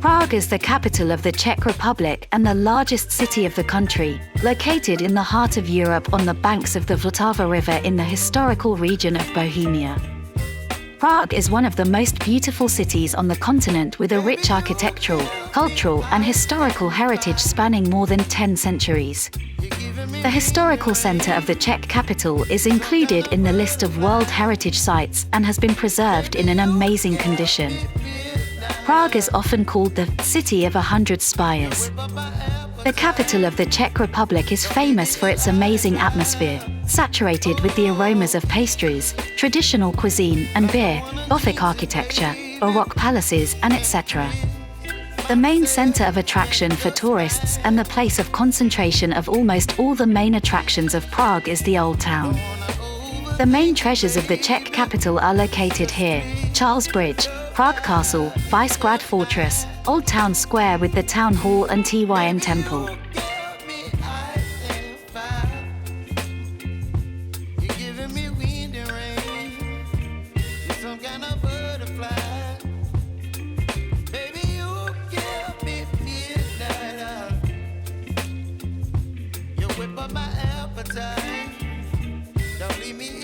Prague is the capital of the Czech Republic and the largest city of the country, located in the heart of Europe on the banks of the Vltava River in the historical region of Bohemia. Prague is one of the most beautiful cities on the continent with a rich architectural, cultural and historical heritage spanning more than 10 centuries. The historical center of the Czech capital is included in the list of World Heritage Sites and has been preserved in an amazing condition. Prague is often called the City of 100 Spires. The capital of the Czech Republic is famous for its amazing atmosphere, saturated with the aromas of pastries, traditional cuisine and beer, Gothic architecture, Baroque palaces, and etc. The main center of attraction for tourists and the place of concentration of almost all the main attractions of Prague is the Old Town. The main treasures of the Czech capital are located here: Charles Bridge, Prague Castle, Vyšehrad Fortress, Old Town Square with the Town Hall and Tyn Temple. Don't leave me